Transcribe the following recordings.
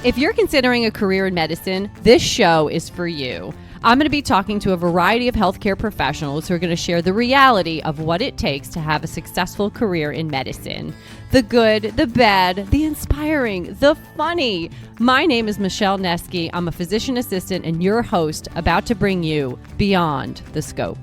If you're considering a career in medicine, this show is for you. I'm going to be talking to a variety of healthcare professionals who are going to share the reality of what it takes to have a successful career in medicine. The good, the bad, the inspiring, the funny. My name is Michelle Neske. I'm a physician assistant and your host, about to bring you Beyond the Scope.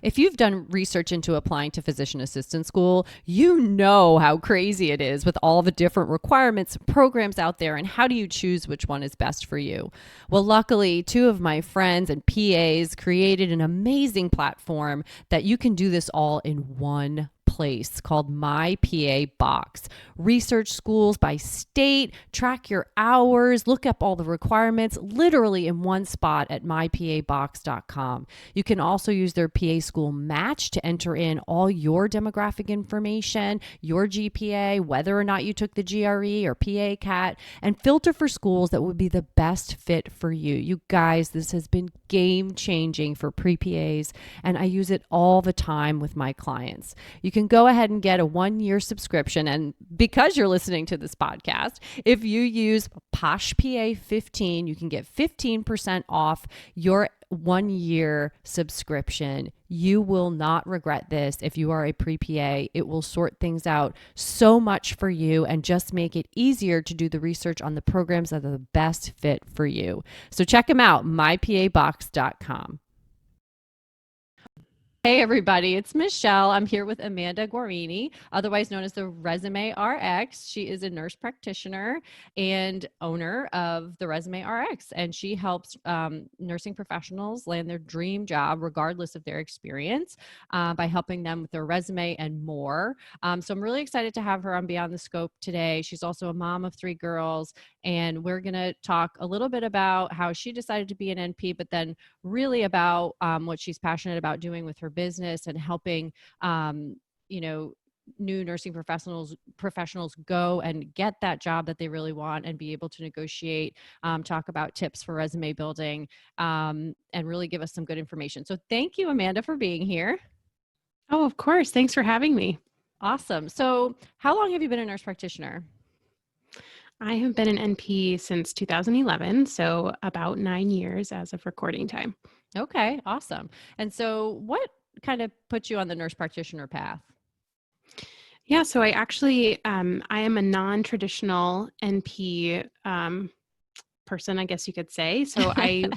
If you've done research into applying to physician assistant school, you know how crazy it is with all the different requirements, programs out there, and how do you choose which one is best for you? Well, luckily, two of my friends and PAs created an amazing platform that you can do this all in one place called My PA Box. Research schools by state, track your hours, look up all the requirements literally in one spot at mypabox.com. You can also use their PA school match to enter in all your demographic information, your GPA, whether or not you took the GRE or PA CAT, and filter for schools that would be the best fit for you. You guys, this has been game changing for pre-PAs, and I use it all the time with my clients. You can go ahead and get a 1-year subscription. And because you're listening to this podcast, if you use POSHPA15, you can get 15% off your 1-year subscription. You will not regret this. If you are a pre-PA, it will sort things out so much for you and just make it easier to do the research on the programs that are the best fit for you. So check them out, mypabox.com. Hey everybody, it's Michelle. I'm here with Amanda Guarini, otherwise known as the ResumeRx. She is a nurse practitioner and owner of the ResumeRx, and she helps nursing professionals land their dream job regardless of their experience by helping them with their resume and more. So I'm really excited to have her on Beyond the Scope today. She's also a mom of 3 girls, and we're going to talk a little bit about how she decided to be an NP, but then really about what she's passionate about doing with her business and helping, new nursing professionals go and get that job that they really want and be able to negotiate, talk about tips for resume building, and really give us some good information. So thank you, Amanda, for being here. Oh, of course. Thanks for having me. Awesome. So how long have you been a nurse practitioner? I have been an NP since 2011, so about 9 years as of recording time. Okay, awesome. And so what kind of put you on the nurse practitioner path? Yeah, so I actually, I am a non-traditional NP person, I guess you could say. So I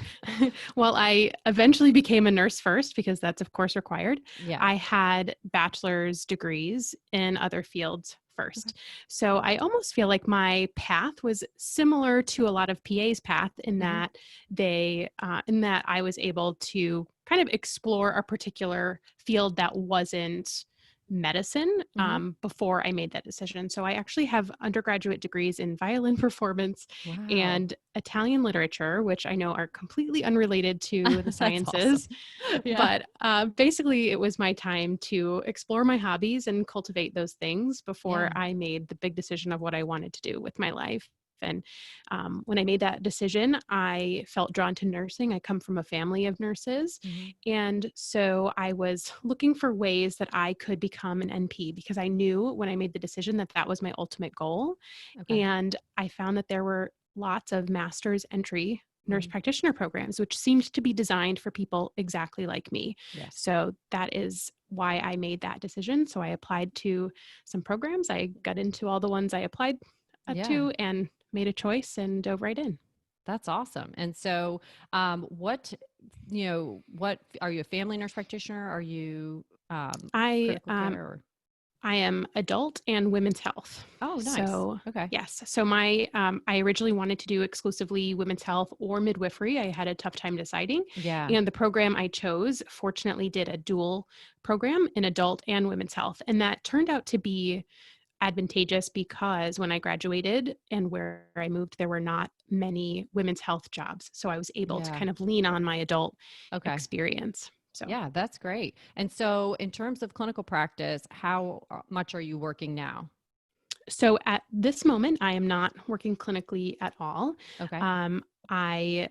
eventually became a nurse first because that's of course required. Yeah. I had bachelor's degrees in other fields first. Okay. So I almost feel like my path was similar to a lot of PA's path in that I was able to kind of explore a particular field that wasn't medicine before I made that decision. So I actually have undergraduate degrees in violin performance and Italian literature, which I know are completely unrelated to the sciences. Awesome. Yeah. But basically it was my time to explore my hobbies and cultivate those things before I made the big decision of what I wanted to do with my life. And when I made that decision, I felt drawn to nursing. I come from a family of nurses. And so I was looking for ways that I could become an NP because I knew when I made the decision that that was my ultimate goal. Okay. And I found that there were lots of master's entry nurse practitioner programs, which seemed to be designed for people exactly like me. Yes. So that is why I made that decision. So I applied to some programs. I got into all the ones I applied to and made a choice and dove right in. That's awesome. And so what are you, a family nurse practitioner? Are you critical care? Or? I am adult and women's health. Oh, nice. So, okay. Yes. So I originally wanted to do exclusively women's health or midwifery. I had a tough time deciding. Yeah. And the program I chose, fortunately, did a dual program in adult and women's health. And that turned out to be advantageous because when I graduated and where I moved, there were not many women's health jobs. So I was able to kind of lean on my adult experience. So yeah, that's great. And so in terms of clinical practice, how much are you working now? So at this moment, I am not working clinically at all. Okay. I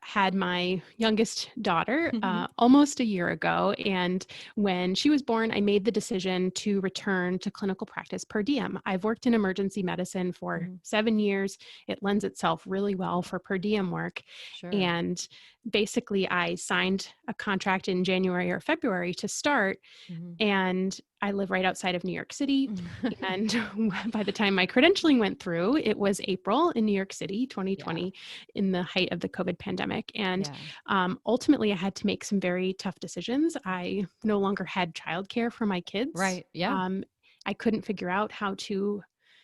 had my youngest daughter Mhm. almost a year ago. And when she was born, I made the decision to return to clinical practice per diem. I've worked in emergency medicine for Mhm. 7 years. It lends itself really well for per diem work. Sure. And basically, I signed a contract in January or February to start, Mhm. and I live right outside of New York City. And by the time my credentialing went through, it was April in New York City, Yeah. 2020, in the height of the COVID pandemic. And Yeah. ultimately, I had to make some very tough decisions. I no longer had childcare for my kids. Right. Yeah. I couldn't figure out how to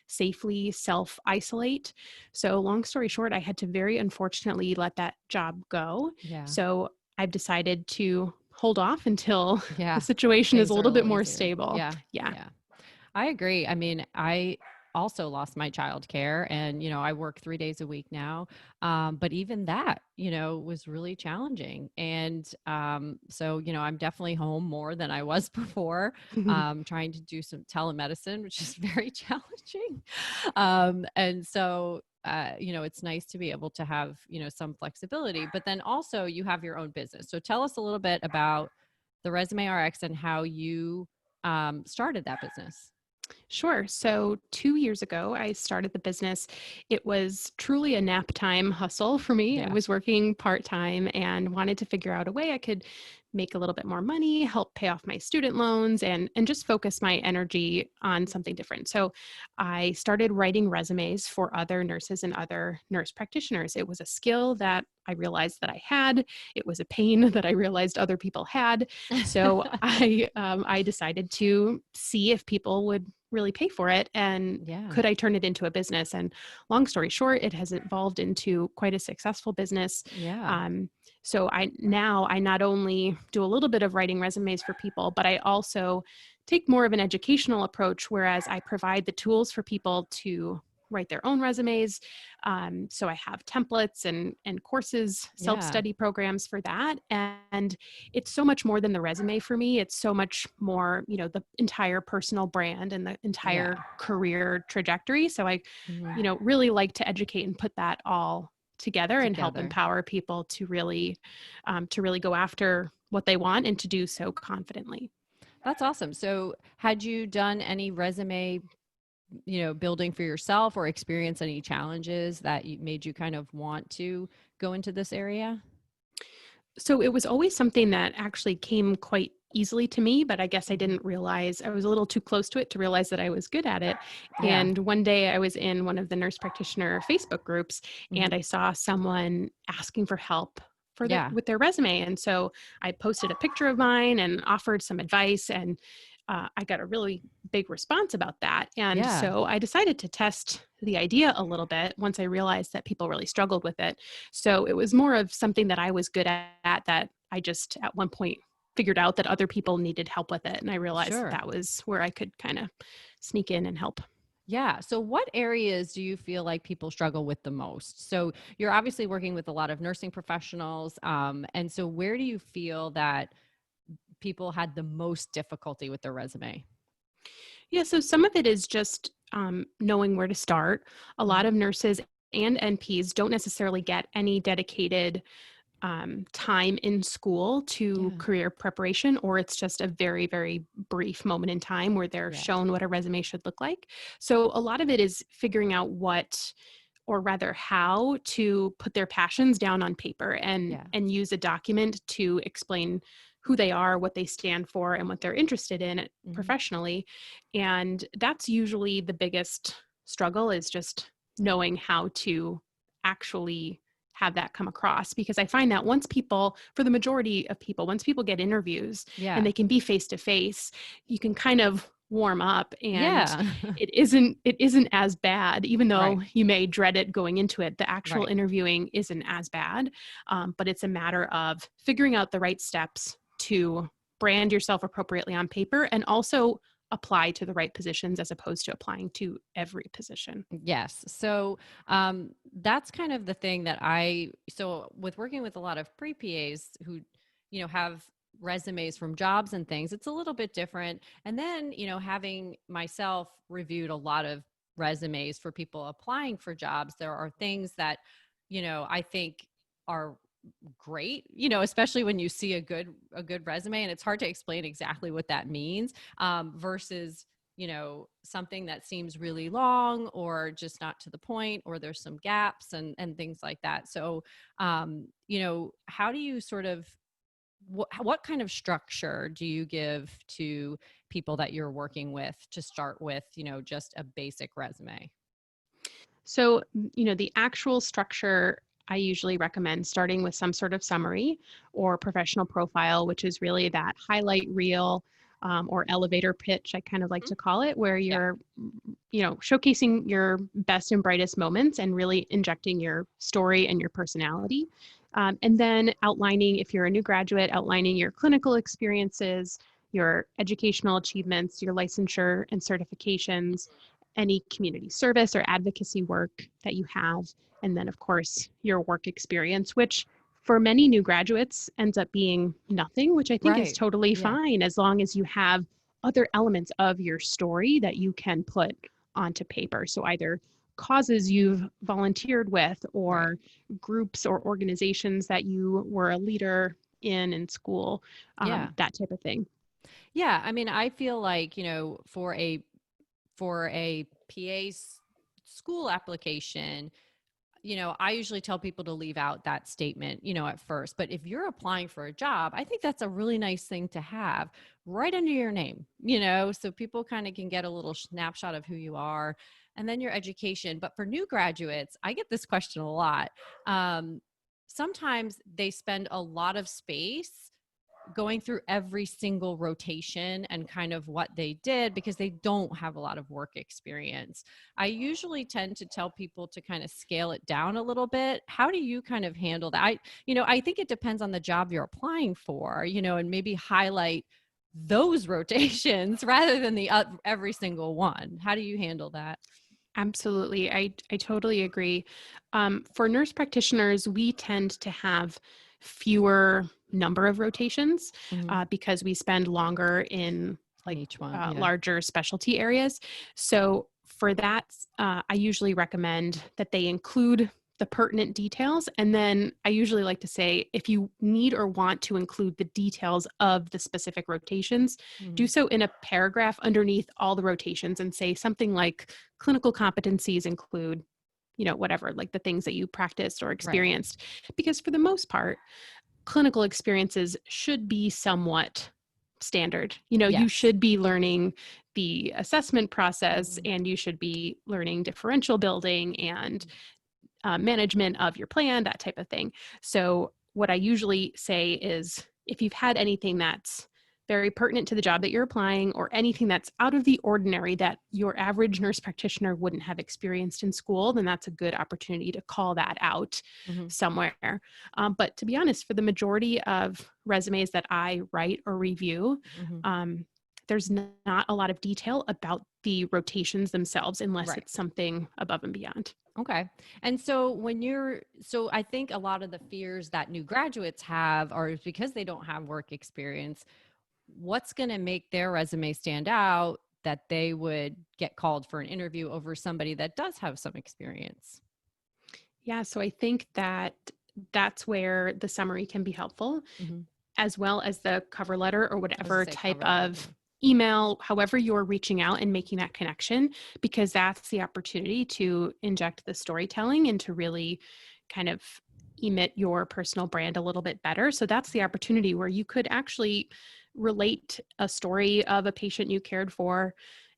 safely self isolate. So, long story short, I had to very unfortunately let that job go. Yeah. So, I've decided to hold off until the Yeah. situation is a Things are a little bit little more easier. stable. Yeah. Yeah. Yeah. I agree. I mean, I also lost my childcare and, I work 3 days a week now. But even that, was really challenging. And so, I'm definitely home more than I was before, trying to do some telemedicine, which is very challenging. And so, it's nice to be able to have, some flexibility, but then also you have your own business. So tell us a little bit about the Resume RX and how you started that business. Sure. So 2 years ago, I started the business. It was truly a nap time hustle for me. I Yeah. was working part time and wanted to figure out a way I could make a little bit more money, help pay off my student loans, and just focus my energy on something different. So I started writing resumes for other nurses and other nurse practitioners. It was a skill that I realized that I had. It was a pain that I realized other people had. So I decided to see if people would really pay for it and Yeah. could I turn it into a business. And long story short, it has evolved into quite a successful business. Yeah. um, so I not only do a little bit of writing resumes for people, but I also take more of an educational approach, whereas I provide the tools for people to write their own resumes. So I have templates and courses, Yeah. self-study programs for that. And it's so much more than the resume for me. It's so much more, the entire personal brand and the Yeah. entire career trajectory. So I, Mhm. really like to educate and put that all together and help Together. empower people to really go after what they want and to do so confidently. That's awesome. So, had you done any resume, building for yourself or experience any challenges that made you kind of want to go into this area? So it was always something that actually came quite easily to me, but I guess I Mhm. didn't realize I was a little too close to it to realize that I was good at it. Yeah. And one day I was in one of the nurse practitioner Facebook groups and Mhm. I saw someone asking for help for Yeah. with their resume. And so I posted a picture of mine and offered some advice, and I got a really big response about that. And Yeah. so I decided to test the idea a little bit once I realized that people really struggled with it. So it was more of something that I was good at that I just at one point figured out that other people needed help with it. And I realized that Sure. that was where I could kind of sneak in and help. Yeah. So, what areas do you feel like people struggle with the most? So, you're obviously working with a lot of nursing professionals. And so, where do you feel that people had the most difficulty with their resume? Yeah, so some of it is just knowing where to start. A lot Mhm. of nurses and NPs don't necessarily get any dedicated time in school to Yeah. career preparation, or it's just a very, very brief moment in time where they're Yeah. shown what a resume should look like. So a lot of it is figuring out what, or rather how to put their passions down on paper and Yeah. use a document to explain who they are, what they stand for, and what they're interested in Mhm. professionally. And that's usually the biggest struggle, is just knowing how to actually have that come across, because I find that once people, for the majority of people, once people get interviews and Yeah. they can be face to face, you can kind of warm up, and Yeah. it isn't as bad. Even Right. though you may dread it going into it, the actual Right. interviewing isn't as bad. But it's a matter of figuring out the right steps to brand yourself appropriately on paper, and also apply to the right positions as opposed to applying to every position. Yes. So that's kind of the thing that so with working with a lot of pre PAs who, have resumes from jobs and things, it's a little bit different. And then, having myself reviewed a lot of resumes for people applying for jobs, there are things that, I think are great, you know, especially when you see a good resume, and it's hard to explain exactly what that means, versus, you know, something that seems really long or just not to the point, or there's some gaps and things like that. So, you know, how do you sort of what kind of structure do you give to people that you're working with to start with, you know, just a basic resume? So, the actual structure, I usually recommend starting with some sort of summary or professional profile, which is really that highlight reel, or elevator pitch, I kind of like Mhm. to call it, where Yeah. you're, showcasing your best and brightest moments and really injecting your story and your personality. And then outlining, if you're a new graduate, outlining your clinical experiences, your educational achievements, your licensure and certifications, any community service or advocacy work that you have, and then, of course, your work experience, which for many new graduates ends up being nothing, which I think is Right. totally Yeah. fine as long as you have other elements of your story that you can put onto paper. So either causes you've volunteered with, Right. or groups or organizations that you were a leader in school, Yeah. that type of thing. Yeah. I mean, I feel like, you know, for a school application, you know, I usually tell people to leave out that statement, you know, at first. But if you're applying for a job, I think that's a really nice thing to have right under your name, you know, so people kind of can get a little snapshot of who you are, and then your education. But for new graduates, I get this question a lot. Um, Sometimes they spend a lot of space going through every single rotation and kind of what they did because they don't have a lot of work experience. I usually tend to tell people to kind of scale it down a little bit. How do you kind of handle that? You know, I think it depends on the job you're applying for, you know, and maybe highlight those rotations rather than the every single one. How do you handle that? Absolutely. I totally agree. For nurse practitioners, we tend to have fewer number of rotations, Mhm. because we spend longer in In like each one. Yeah. larger specialty areas. So for that, I usually recommend that they include the pertinent details. And then I usually like to say, if you need or want to include the details of the specific rotations, do Mhm. so in a paragraph underneath all the rotations and say something like, clinical competencies include, whatever, like the things that you practiced or Right. experienced. Because for the most part, clinical experiences should be somewhat standard. You Yes. should be learning the assessment process, Mhm. and you should be learning differential building and management of your plan, that type of thing. So, what I usually say is, if you've had anything that's very pertinent to the job that you're applying, or anything that's out of the ordinary that your average nurse practitioner wouldn't have experienced in school, then that's a good opportunity to call that out Mhm. somewhere. But to be honest, for the majority of resumes that I write or review, Mhm. um, there's not a lot of detail about the rotations themselves unless Right. it's something above and beyond. Okay. And so so I think a lot of the fears that new graduates have are because they don't have work experience. What's going to make their resume stand out that they would get called for an interview over somebody that does have some experience? Yeah, so I think that that's where the summary can be helpful, Hmm. as well as the cover letter or I was going whatever to say type cover letter. of email, however you're reaching out and making that connection, because that's the opportunity to inject the storytelling and to really kind of emit your personal brand a little bit better. So that's the opportunity where you could actually relate a story of a patient you cared for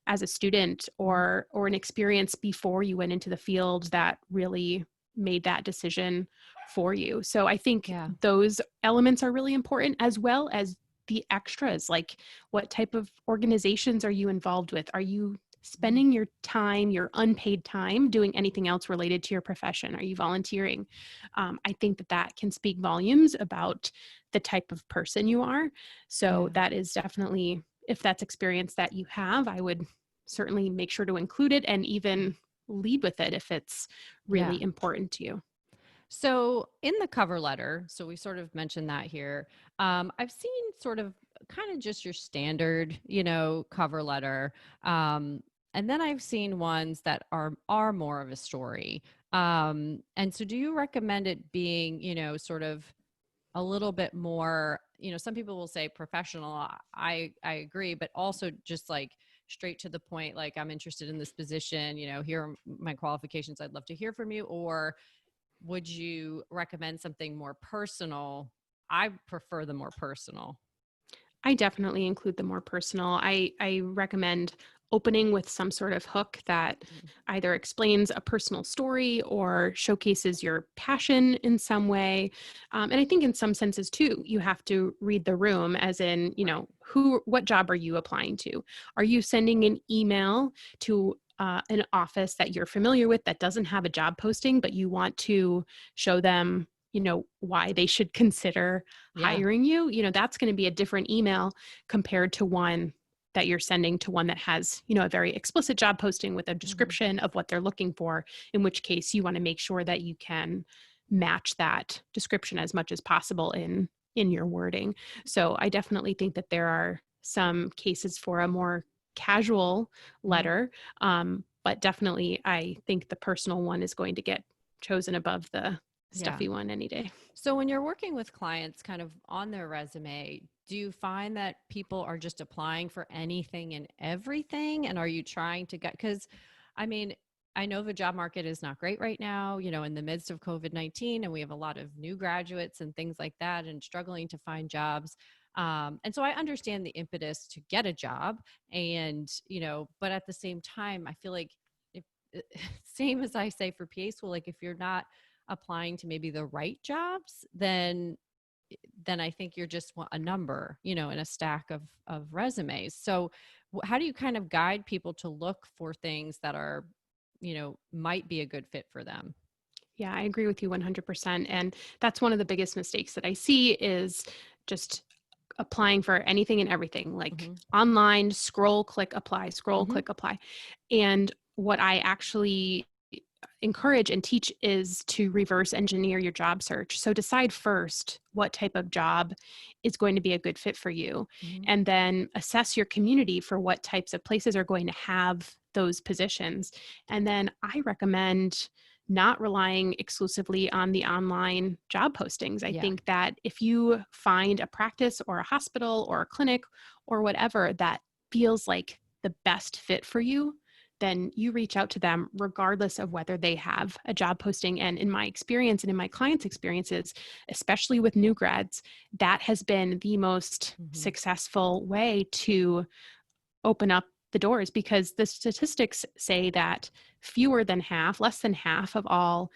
as a student, Hmm. or an experience before you went into the field that really made that decision for you. So I think Yeah. those elements are really important, as well as the extras, like, what type of organizations are you involved with? Are you Mhm. spending your time, your unpaid time, doing anything else related to your profession? Are you volunteering? I think that that can speak volumes about the type of person you are. So Yeah. that is definitely, if that's experience that you have, I would certainly make sure to include it, and even lead with it if it's Yeah. really important to you. So in the cover letter, so we sort of mentioned that here. I've seen sort of kind of just your standard, you know, cover letter. And then I've seen ones that are more of a story. And so do you recommend it being, you know, sort of a little bit more, some people will say professional. I agree, but also just like straight to the point, like, I'm interested in this position, here are my qualifications. I'd love to hear from you. Or would you recommend something more personal? I prefer the more personal. I definitely include the more personal. I recommend opening with some sort of hook that Mm. either explains a personal story or showcases your passion in some way. And I think in some senses too, you have to read the room, as in, Right. what job are you applying to? Are you sending an email to an office that you're familiar with that doesn't have a job posting, but you want to show them, why they should consider Yeah. hiring you? That's going to be a different email compared to one that you're sending to one that has, a very explicit job posting with a Hmm. description of what they're looking for, in which case you want to make sure that you can match that description as much as possible in your wording. So I definitely think that there are some cases for a more casual Hmm. letter, but definitely I think the personal one is going to get chosen above the Yeah. stuffy one any day. So when you're working with clients kind of on their resume, do you find that people are just applying for anything and everything? And are you trying to get, because I mean, I know the job market is not great right now, in the midst of COVID-19, and we have a lot of new graduates and things like that and struggling to find jobs. And so I understand the impetus to get a job, and, but at the same time, I feel like if, same as I say for PA school, like if you're not applying to maybe the right jobs, then I think you're just a number, in a stack of resumes. So how do you kind of guide people to look for things that are, might be a good fit for them? Yeah, I agree with you 100%. And that's one of the biggest mistakes that I see is just applying for anything and everything, like Hmm. online, scroll, click, apply, scroll, Hmm. click, apply. And what I actually encourage and teach is to reverse engineer your job search. So decide first what type of job is going to be a good fit for you, Hmm. and then assess your community for what types of places are going to have those positions. And then I recommend not relying exclusively on the online job postings. I Yeah. think that if you find a practice or a hospital or a clinic or whatever that feels like the best fit for you, then you reach out to them regardless of whether they have a job posting. And in my experience and in my clients' experiences, especially with new grads, that has been the most Hmm. successful way to open up the doors, because the statistics say that fewer than half, less than half of all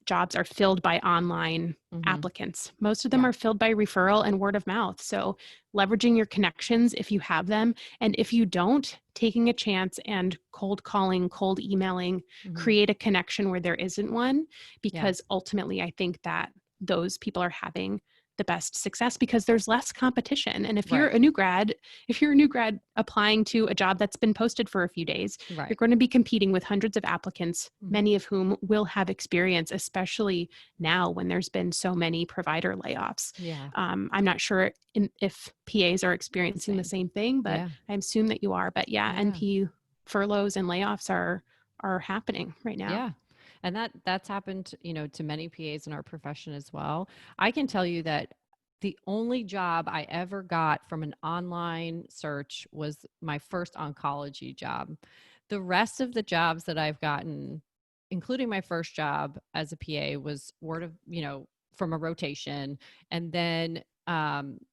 jobs are filled by online Hmm. applicants. Most of them Yeah. are filled by referral and word of mouth. So leveraging your connections if you have them. And if you don't, taking a chance and cold calling, cold emailing, Hmm. create a connection where there isn't one, Yeah. because ultimately I think that those people are having the best success because there's less competition. And Right. if you're a new grad applying to a job that's been posted for a few days, you're Right. going to be competing with hundreds of applicants, Hmm. many of whom will have experience, especially now when there's been so many provider layoffs. Yeah. I'm not sure if PAs are The experiencing the same. same thing, but Yeah. I assume that you are. But yeah, Yeah. NP furloughs and layoffs are happening right now. Yeah. And that's happened, to many PAs in our profession as well. I can tell you that the only job I ever got from an online search was my first oncology job. The rest of the jobs that I've gotten, including my first job as a PA, was word of, from a rotation. And then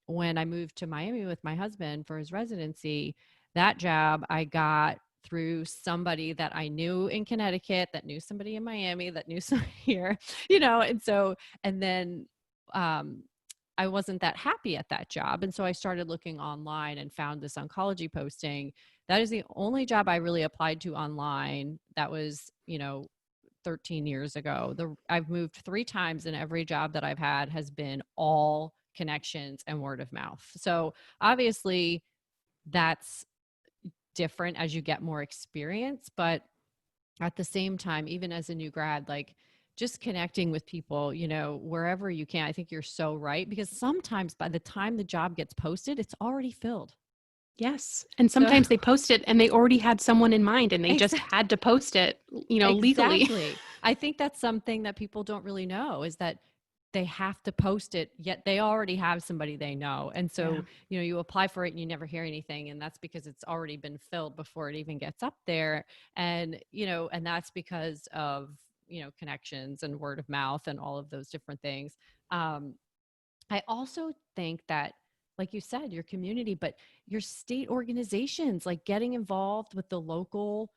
when I moved to Miami with my husband for his residency, that job I got through somebody that I knew in Connecticut, that knew somebody in Miami, that knew somebody here, and so, and then um, I wasn't that happy at that job. And so I started looking online and found this oncology posting. That is the only job I really applied to online. That was, 13 years ago. I've moved 3 times, and every job that I've had has been all connections and word of mouth. So obviously that's different as you get more experience, but at the same time, even as a new grad, like just connecting with people, wherever you can. I think you're so right, because sometimes by the time the job gets posted, it's already filled. Yes. And So sometimes they post it and they already had someone in mind and they just exactly. had to post it, legally. Exactly. I think that's something that people don't really know, is that they have to post it, yet they already have somebody they know. And Yeah. so, you apply for it and you never hear anything. And that's because it's already been filled before it even gets up there. And, and that's because of, connections and word of mouth and all of those different things. I also think that, like you said, your community, but your state organizations, like getting involved with the local,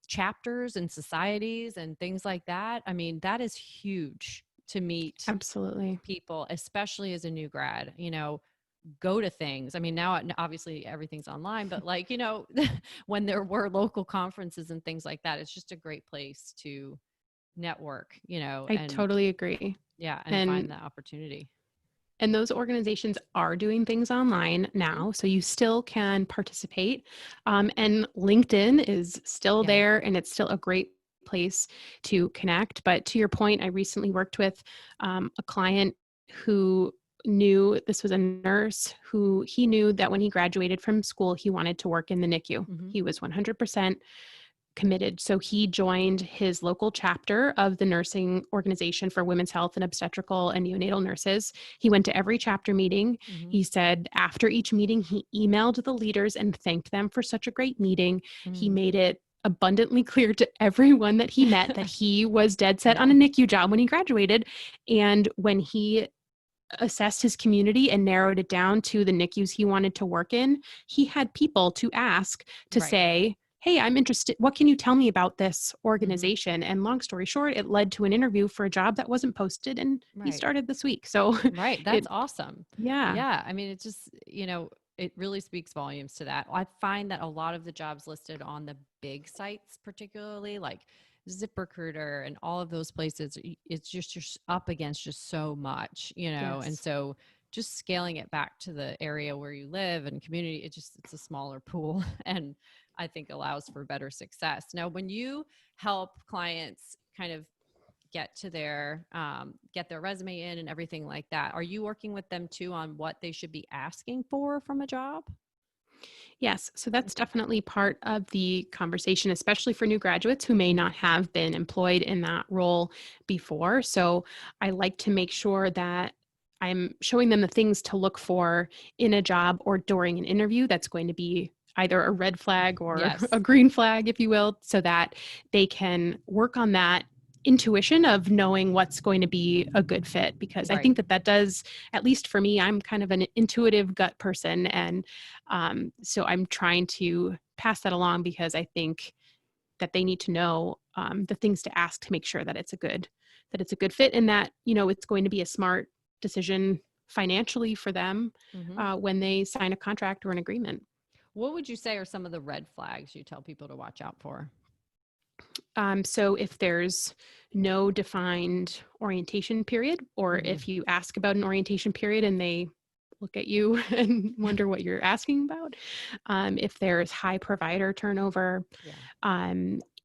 chapters and societies and things like that. I mean, that is huge to meet Absolutely. people, especially as a new grad, go to things. I mean, now obviously everything's online, but like, when there were local conferences and things like that, it's just a great place to network, I and totally agree. yeah, and And find the opportunity. and those organizations are doing things online Mhm. now, so you still can participate. And LinkedIn is still Yeah. there, and it's still a great place to connect. But to your point, I recently worked with a client who knew this was a nurse who he knew that when he graduated from school, he wanted to work in the NICU. Mhm. He was 100% committed. So he joined his local chapter of the nursing organization for women's health and obstetrical and neonatal nurses. He went to every chapter meeting. Mhm. He said after each meeting, he emailed the leaders and thanked them for such a great meeting. He Mm. made it abundantly clear to everyone that he met that he was dead set Yeah. on a NICU job when he graduated. And when he assessed his community and narrowed it down to the NICUs he wanted to work in, he had people to ask to Right. say, hey, I'm interested. What can you tell me about this Mhm. organization? And long story short, it led to an interview for a job that wasn't posted, and he Right. started this week. So Right. That's it, awesome. yeah, Yeah. I mean, it just, it really speaks volumes to that. I find that a lot of the jobs listed on the big sites, particularly like ZipRecruiter and all of those places, it's just you're up against just so much, and yes. so just scaling it back to the area where you live and community, it's a smaller pool and I think allows for better success. Now, when you help clients kind of get their resume in and everything like that, are you working with them too on what they should be asking for from a job? Yes, so that's definitely part of the conversation, especially for new graduates who may Mhm. not have been employed in that role before. So I like to make sure that I'm showing them the things to look for in a job or during an interview that's going to be either a red flag or a Yes. green flag, if you will, so that they can work on that intuition of knowing what's going to be a good fit. Because I Right. think that that does, at least for me, I'm kind of an intuitive gut person. And so I'm trying to pass that along because I think that they need to know the things to ask to make sure that it's a good fit, and that it's going to be a smart decision financially for them Hmm. when they sign a contract or an agreement. What would you say are some of the red flags you tell people to watch out for? So if there's no defined orientation period, or Hmm. if you ask about an orientation period and they look at you and wonder what you're asking about, if there's high provider turnover, Yeah.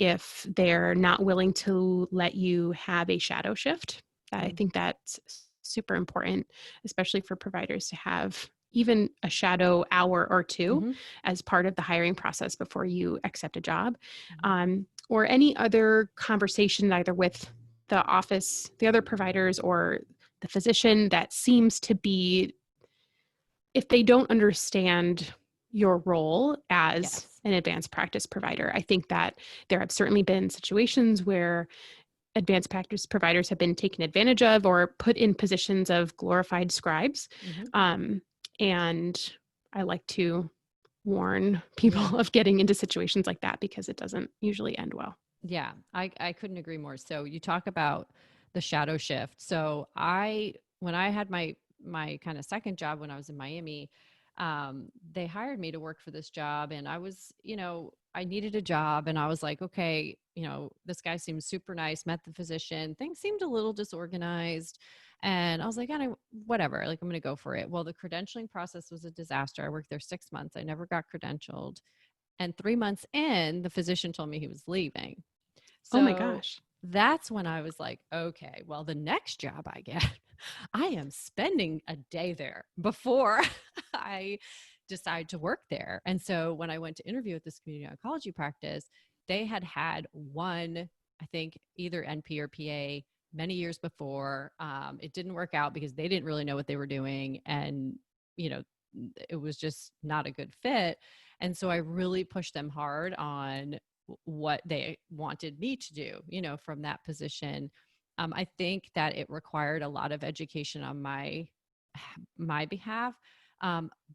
if they're not willing to let you have a shadow shift, I Mm. think that's super important, especially for providers to have even a shadow hour or two Hmm. as part of the hiring process before you accept a job, Hmm. or any other conversation either with the office, the other providers, or the physician that seems to be, if they don't understand your role as Yes. an advanced practice provider. I think that there have certainly been situations where advanced practice providers have been taken advantage of or put in positions of glorified scribes. Hmm. Um, and I like to warn Yeah. people of getting into situations like that because it doesn't usually end well. Yeah, I couldn't agree more. So you talk about the shadow shift. So when I had my kind of second job when I was in Miami, they hired me to work for this job, and I was, I needed a job, and I was like, okay, this guy seems super nice. Met the physician. Things seemed a little disorganized, and I was like, whatever. Like, I'm going to go for it. Well, the credentialing process was a disaster. I worked there 6 months. I never got credentialed. And 3 months in, the physician told me he was leaving. Oh my So gosh. that's when I was like, okay, well, the next job I get, I am spending a day there before I decide to work there. And so when I went to interview at this community oncology practice, they had one, I think, either NP or PA many years before. It didn't work out because they didn't really know what they were doing. And, you know, it was just not a good fit. And so I really pushed them hard on what they wanted me to do, you know, from that position. I think that it required a lot of education on my behalf.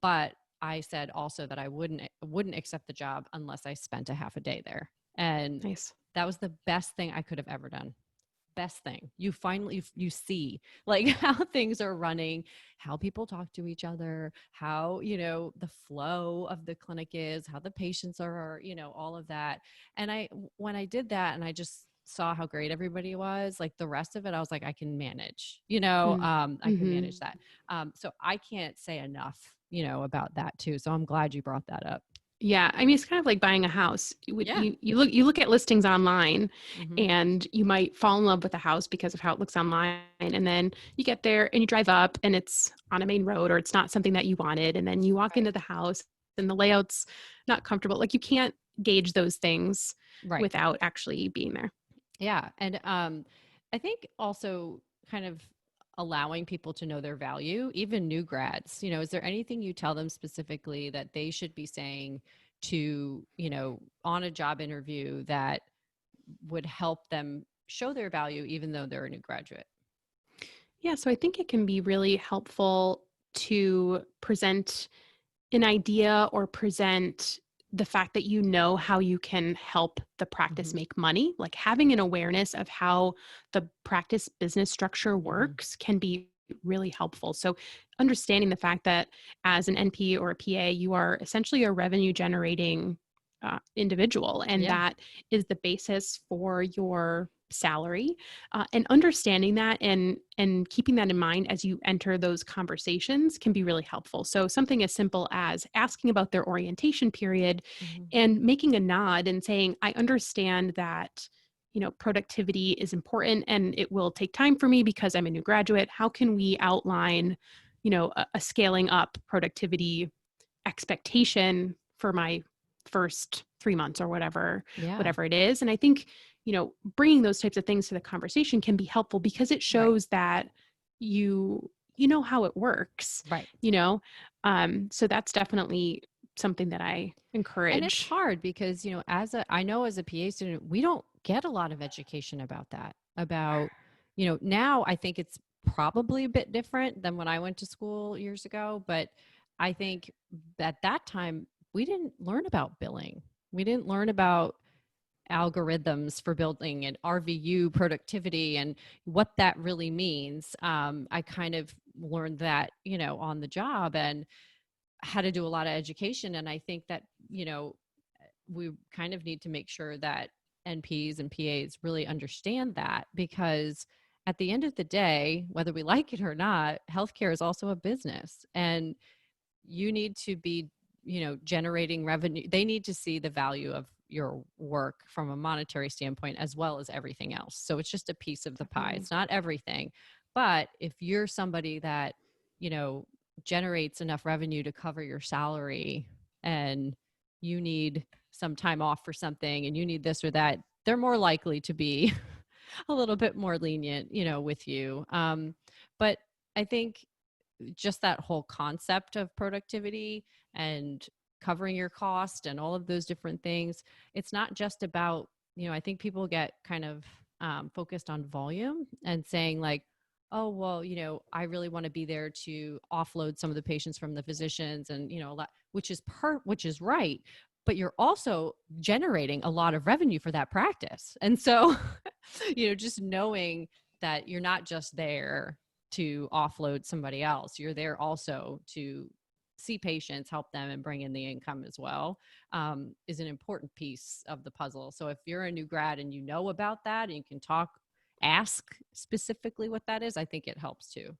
But I said also that I wouldn't accept the job unless I spent a half a day there. And Nice. that was the best thing I could have ever done. Best thing. You finally you see like how things are running, how people talk to each other, how, you know, the flow of the clinic is, how the patients are, you know, all of that. And when I did that and I just saw how great everybody was, like the rest of it, I was like, I can manage, you know, I can manage Mm-hmm. that. So I can't say enough, you know, about that too. So I'm glad you brought that up. Yeah, I mean, it's kind of like buying a house. Yeah. You look at listings online, Hmm. and you might fall in love with a house because of how it looks online, and then you get there and you drive up and it's on a main road or it's not something that you wanted, and then you walk Right. into the house and the layout's not comfortable. Like you can't gauge those things Right. without actually being there. Yeah. And I think also kind of allowing people to know their value, even new grads, you know, is there anything you tell them specifically that they should be saying to, you know, on a job interview that would help them show their value, even though they're a new graduate? Yeah, so I think it can be really helpful to present an idea or present the fact that you know how you can help the practice Hmm. make money, like having an awareness of how the practice business structure Hmm. works can be really helpful. So understanding the fact that as an NP or a PA, you are essentially a revenue generating individual, and Yeah. that is the basis for your salary, and understanding that and keeping that in mind as you enter those conversations can be really helpful. So something as simple as asking about their orientation period Hmm. and making a nod and saying, I understand that, you know, productivity is important and it will take time for me because I'm a new graduate. How can we outline, you know, a scaling up productivity expectation for my first 3 months or Yeah. whatever it is. And I think, you know, bringing those types of things to the conversation can be helpful because it Right. shows that you know how it works, Right. you know. So that's definitely something that I And it's encourage. hard because, you know, I know as a PA student, we don't get a lot of education about that. About, you know, now I think it's probably a bit different than when I went to school years ago. But I think at that time, we didn't learn about billing. We didn't learn about algorithms for building and RVU productivity and what that really means. I kind of learned that, you know, on the job and had to do a lot of education. And I think that, you know, we kind of need to make sure that NPs and PAs really understand that, because at the end of the day, whether we like it or not, healthcare is also a business, and you need to be, you know, generating revenue. They need to see the value of your work from a monetary standpoint as well as everything else. So it's just a piece of the pie. Definitely. It's not everything. But if you're somebody that, you know, generates enough revenue to cover your salary, and you need some time off for something and you need this or that, they're more likely to be a little bit more lenient, you know, with you. But I think just that whole concept of productivity and covering your cost and all of those different things, it's not just about, you know, I think people get kind of focused on volume and saying like, oh, well, you know, I really want to be there to offload some of the patients from the physicians, and, you know, a lot, which is right. But you're also generating a lot of revenue for that practice. And so, you know, just knowing that you're not just there to offload somebody else. You're there also to see patients, help them, and bring in the income as well, is an important piece of the puzzle. So if you're a new grad and you know about that and you can ask specifically what that is, I think it helps too.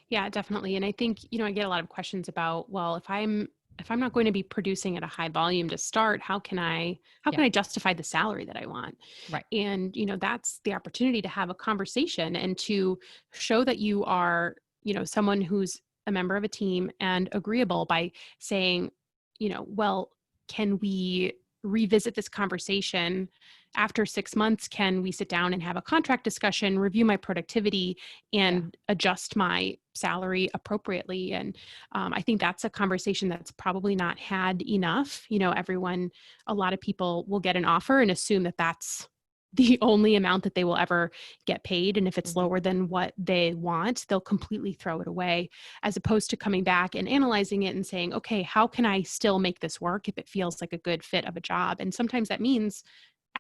Yeah, definitely. And I think, you know, I get a lot of questions about, well, if I'm not going to be producing at a high volume to start, how Yeah, can I justify the salary that I want? right. And, you know, that's the opportunity to have a conversation and to show that you are, you know, someone who's a member of a team and agreeable by saying, you know, well, can we revisit this conversation after 6 months, can we sit down and have a contract discussion, review my productivity, Yeah. and adjust my salary appropriately? And I think that's a conversation that's probably not had enough. A lot of people will get an offer and assume that that's the only amount that they will ever get paid. And if it's Mhm. lower than what they want, they'll completely throw it away, as opposed to coming back and analyzing it and saying, okay, how can I still make this work if it feels like a good fit of a job? And sometimes that means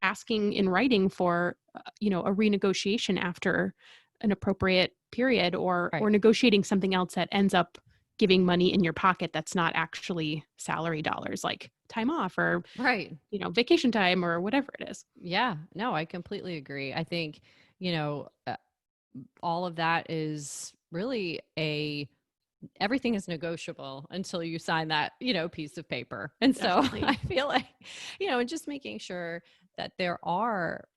asking in writing for, a renegotiation after an appropriate period, or Right. or negotiating something else that ends up giving money in your pocket that's not actually salary dollars, like time off or Right. vacation time or whatever it is. Yeah. No, I completely agree. I think, you know, uh, all of that is really everything is negotiable until you sign that, piece of paper. And so I Definitely. feel like, and just making sure that there are,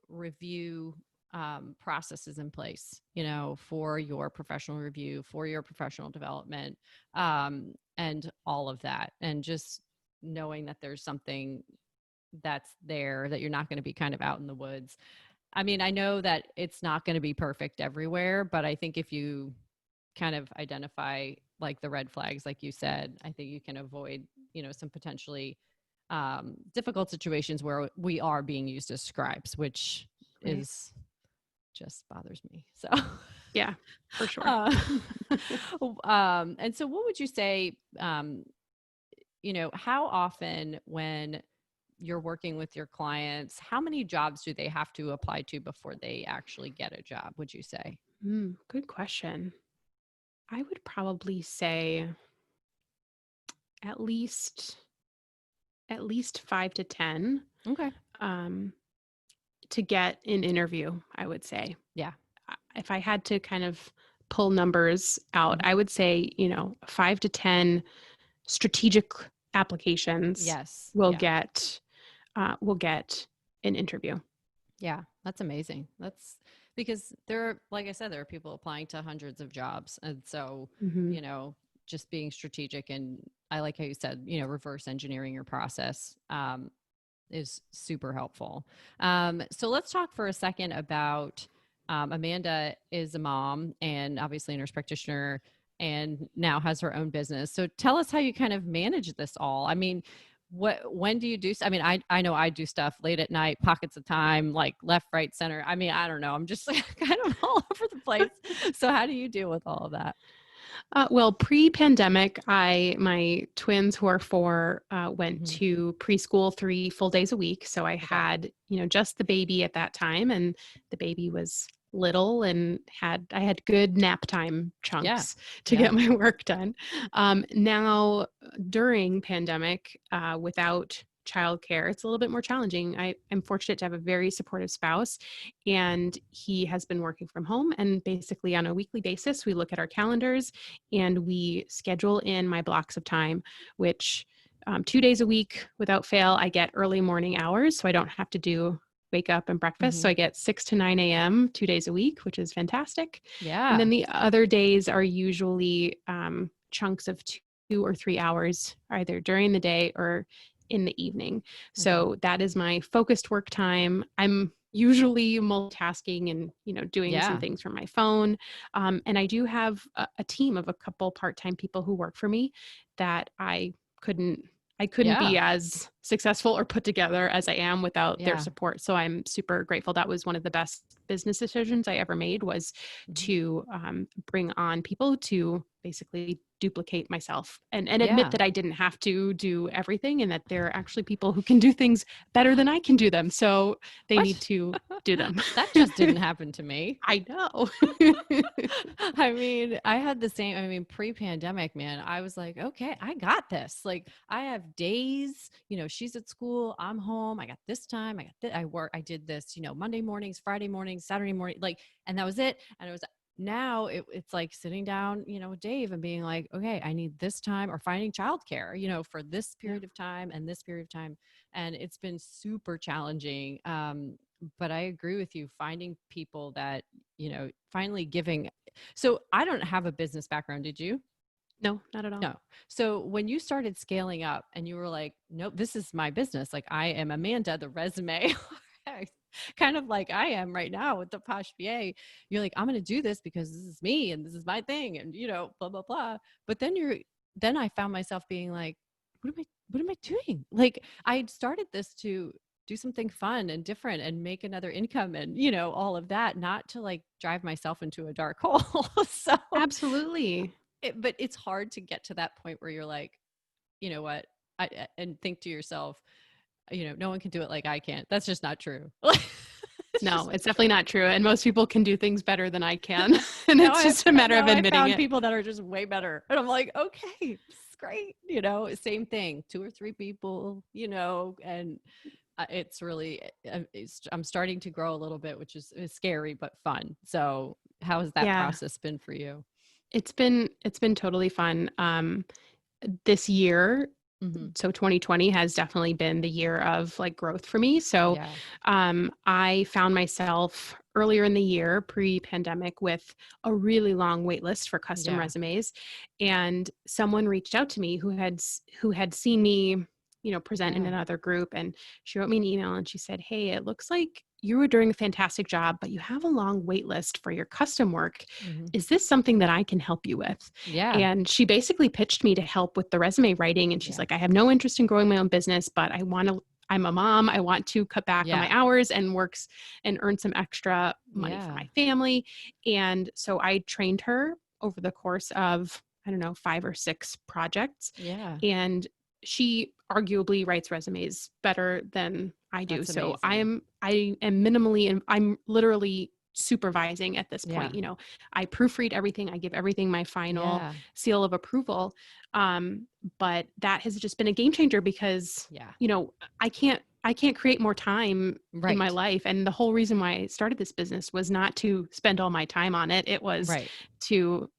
review processes in place, for your professional review, for your professional development, and all of that. And just knowing that there's something that's there, that you're not going to be kind of out in the woods. I mean, I know that it's not going to be perfect everywhere, but I think if you kind of identify like the red flags, like you said, I think you can avoid, some potentially difficult situations where we are being used as scribes, which Right. is just bothers me. So, Yeah, for sure. uh, and so what would you say, how often when you're working with your clients, how many jobs do they have to apply to before they actually get a job, would you say? Good question. I would probably say at least at least 5 to 10, Okay. um, to get an interview, I would say. Yeah. If I had to kind of pull numbers out, I Hmm. would say, 5 to 10 strategic applications Yes. will Yeah. get an interview. Yeah, that's amazing. That's because like I said, there are people applying to hundreds of jobs. And so, Hmm. you know, just being strategic, and I like how you said, reverse engineering your process is super helpful. So let's talk for a second about Amanda is a mom and obviously a nurse practitioner and now has her own business. So tell us how you kind of manage this all. I mean, when do you do? I mean, I know I do stuff late at night, pockets of time, like left, right, center. I mean, I don't know. I'm just like kind of all over the place. So how do you deal with all of that? Well, pre-pandemic, my twins who are 4 went Hmm. to preschool 3 full days a week. So I Okay. had, just the baby at that time, and the baby was little, and I had good nap time Yeah. chunks to get Yeah. my work done. Now, during pandemic, without childcare, it's a little bit more challenging. I'm fortunate to have a very supportive spouse, and he has been working from home. And basically, on a weekly basis, we look at our calendars and we schedule in my blocks of time, which 2 days a week without fail, I get early morning hours. So I don't have to do wake up and breakfast. So Hmm. I get 6 to 9 a.m. 2 days a week, which is fantastic. And then Yeah. the other days are usually chunks of 2 or 3 hours, either during the day or in the evening. Hmm. So that is my focused work time. I'm usually multitasking and doing some Yeah. things from my phone, and I do have a team of a couple part-time people who work for me that couldn't I couldn't Yeah. be as successful or put together as I am without their Yeah. support. So I'm super grateful. That was one of the best business decisions I ever made, was Mhm. to bring on people to basically duplicate myself, and admit Yeah. that I didn't have to do everything, and that there are actually people who can do things better than I can do them. So they need What? to do them. That just didn't happen to me. I know. I mean, I had the same, I mean, pre-pandemic, man, I was like, okay, I got this. Like I have days, she's at school, I'm home, I got this time, I got this, I did this, Monday mornings, Friday mornings, Saturday morning, like, and that was it. And it was now it's like sitting down, with Dave and being like, okay, I need this time, or finding childcare, for this Yeah. period of time and this period of time. And it's been super challenging. But I agree with you, finding people that, finally giving. So I don't have a business background. Did you? No, not at all. No. So when you started scaling up and you were like, nope, this is my business. Like I am Amanda, the resume, kind of like I am right now with the Posh VA. You're like, I'm going to do this because this is me and this is my thing and, blah, blah, blah. But then I found myself being like, what am I doing? Like I started this to do something fun and different and make another income and, all of that, not to like drive myself into a dark hole. So Absolutely. but it's hard to get to that point where you're like, you know what, and think to yourself, no one can do it like I can. That's just not true. It's No, just it's definitely not true. And most people can do things better than I can. And now it's just a matter of I admitting found it. people that are just way better, and I'm like, okay, this is great. Same thing, 2 or 3 people, and it's really, I'm starting to grow a little bit, which is scary but fun. So, how has that Yeah. process been for you? It's been totally fun. This year, Mm-hmm. so 2020 has definitely been the year of like growth for me. So Yeah. I found myself earlier in the year, pre-pandemic, with a really long wait list for custom Yeah. resumes, and someone reached out to me who had seen me, present in Yeah. another group, and she wrote me an email and she said, "Hey, it looks like you were doing a fantastic job, but you have a long wait list for your custom work. Mm-hmm. Is this something that I can help you with?" Yeah. And she basically pitched me to help with the resume writing. And she's Yeah. like, "I have no interest in growing my own business, but I'm a mom. I want to cut back on my Yeah. hours and works and earn some extra money for Yeah. my family." And so I trained her over the course of, I don't know, 5 or 6 projects. Yeah. And she arguably writes resumes better than I do. That's So amazing. I am minimally, and I'm literally supervising at this Yeah. point. I proofread everything. I give everything my final Yeah. seal of approval. But that has just been a game changer because, Yeah. I can't create more time in my Right. life. And the whole reason why I started this business was not to spend all my time on it. It was Right. to,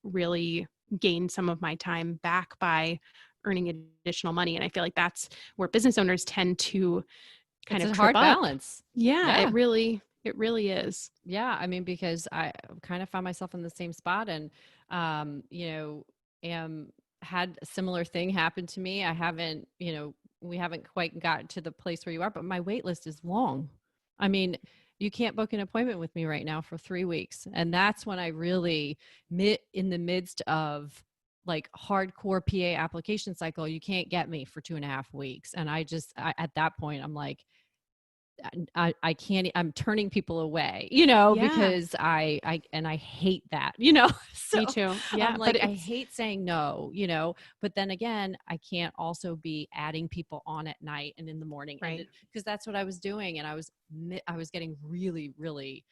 really gain some of my time back by earning additional money. And I feel like that's where business owners tend to kind It's of a trip hard up. balance. Yeah, it Yeah. really is. Yeah. I mean, because I kind of found myself in the same spot and, am had a similar thing happen to me. I haven't, we haven't quite gotten to the place where you are, but my wait list is long. I mean, you can't book an appointment with me right now for 3 weeks. And that's when I really in the midst of like hardcore PA application cycle, you can't get me for 2.5 weeks. And at that point, I'm like, I can't, I'm turning people away, Yeah, because I hate that, so me too. I'm Yeah, but like, I hate saying no, but then again, I can't also be adding people on at night and in the morning. And right. because that's what I was doing. And I was getting really, really,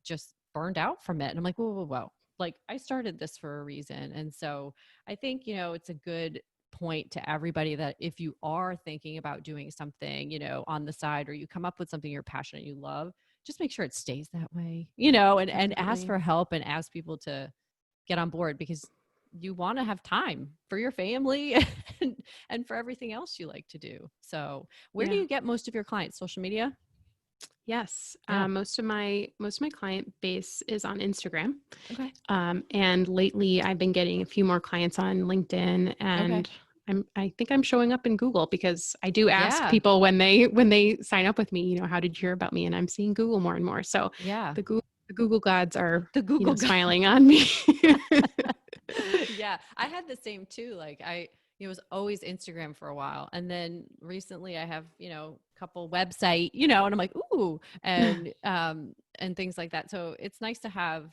just burned out from it. And I'm like, whoa, whoa, whoa. Like I started this for a reason. And so I think, it's a good point to everybody that if you are thinking about doing something, on the side, or you come up with something you're passionate, you love, just make sure it stays that way, and ask Definitely. for help and ask people to get on board because you want to have time for your family and for everything else you like to do. So, where do Yeah. you get most of your clients? Social media? Yes. Yeah. Most of my client base is on Instagram. Okay. And lately I've been getting a few more clients on LinkedIn, Okay. and I think I'm showing up in Google because I do ask Yeah. people when they sign up with me, how did you hear about me? And I'm seeing Google more and more. So Yeah. the Google gods are, The Google smiling on me. Yeah, I had the same too. Like it was always Instagram for a while. And then recently I have, a couple website, and I'm like, ooh, and things like that. So it's nice to have,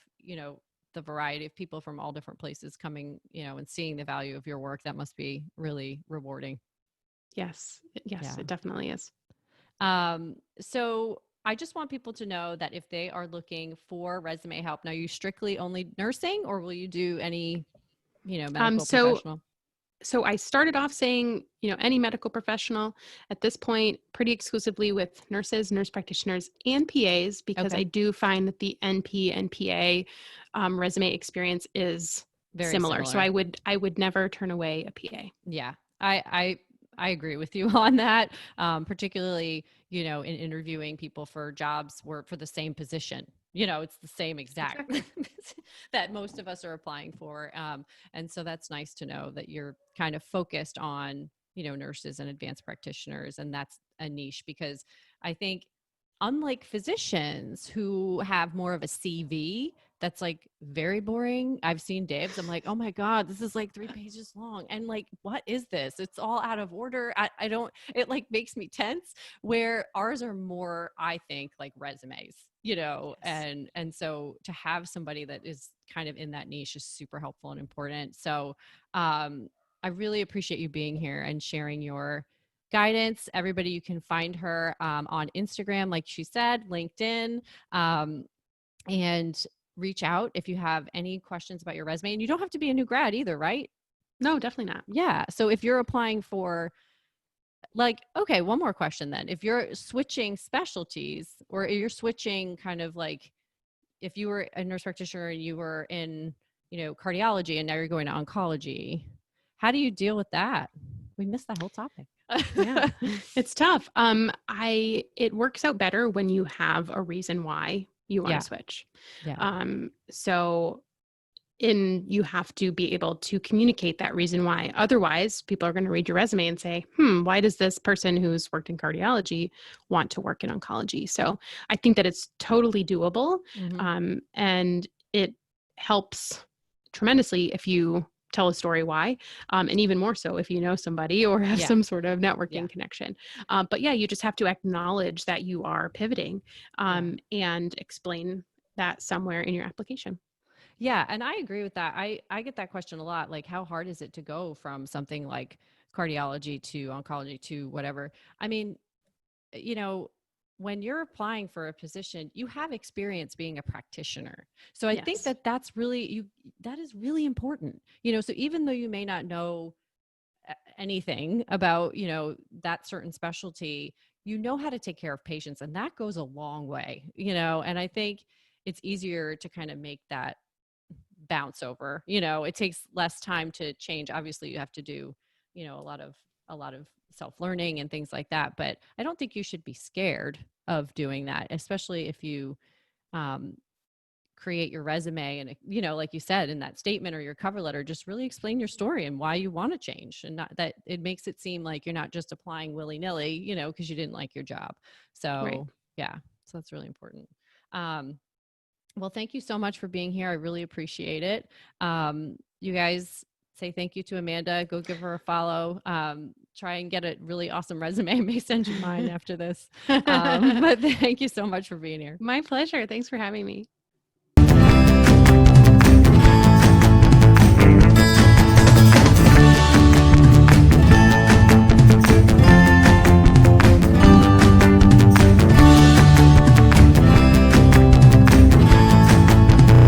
the variety of people from all different places coming, and seeing the value of your work. That must be really rewarding. Yes. Yes, Yeah. it definitely is. So I just want people to know that if they are looking for resume help, now you strictly only nursing, or will you do any, Um, medical so professional? So I started off saying, any medical professional. At this point, pretty exclusively with nurses, nurse practitioners, and PAs, because I Okay. do find that the NP and PA resume experience is Very similar. So similar. I would never turn away a PA. Yeah. I agree with you on that. Particularly, in interviewing people for jobs for the same position. it's the same exact Exactly. that most of us are applying for. And so that's nice to know that you're kind of focused on, nurses and advanced practitioners. And that's a niche, because I think, unlike physicians who have more of a CV that's like very boring. I've seen Dave's. I'm like, oh my God, this is like 3 pages long. And like, what is this? It's all out of order. I don't, it like makes me tense, where ours are more, I think, like resumes, Yes. and so to have somebody that is kind of in that niche is super helpful and important. So I really appreciate you being here and sharing your guidance. Everybody, you can find her on Instagram, like she said, LinkedIn, um, and reach out if you have any questions about your resume. And you don't have to be a new grad either, right? No, definitely not. Yeah. So if you're applying for, like, okay, one more question then. If you're switching specialties, or you're switching kind of like, if you were a nurse practitioner and you were in, cardiology, and now you're going to oncology, how do you deal with that? We missed that whole topic. Yeah, it's tough. It works out better when you have a reason why you want to Yeah. switch. Yeah. So you have to be able to communicate that reason why. Otherwise, people are going to read your resume and say, why does this person who's worked in cardiology want to work in oncology? So I think that it's totally doable. Mm-hmm. And it helps tremendously if you tell a story why, and even more so if you know somebody or have Yeah. some sort of Yeah. networking connection. But yeah, you just have to acknowledge that you are pivoting, Yeah. and explain that somewhere in your application. Yeah, and I agree with that. I get that question a lot, like, how hard is it to go from something like cardiology to oncology to whatever? I mean, you know, when you're applying for a position, you have experience being a practitioner. So I think Yes. that that is really important. So even though you may not know anything about, that certain specialty, you know how to take care of patients, and that goes a long way, and I think it's easier to kind of make that bounce over. It takes less time to change. Obviously you have to do, a lot of self-learning and things like that, but I don't think you should be scared of doing that, especially if you um, create your resume and, like you said in that statement or your cover letter, just really explain your story and why you want to change, and not that it makes it seem like you're not just applying willy-nilly, because you didn't like your job. Right. So yeah, so that's really important. um, well, thank you so much for being here. I really appreciate it. You guys, say thank you to Amanda. Go give her a follow. Try and get a really awesome resume. I may send you mine after this. But thank you so much for being here. My pleasure. Thanks for having me.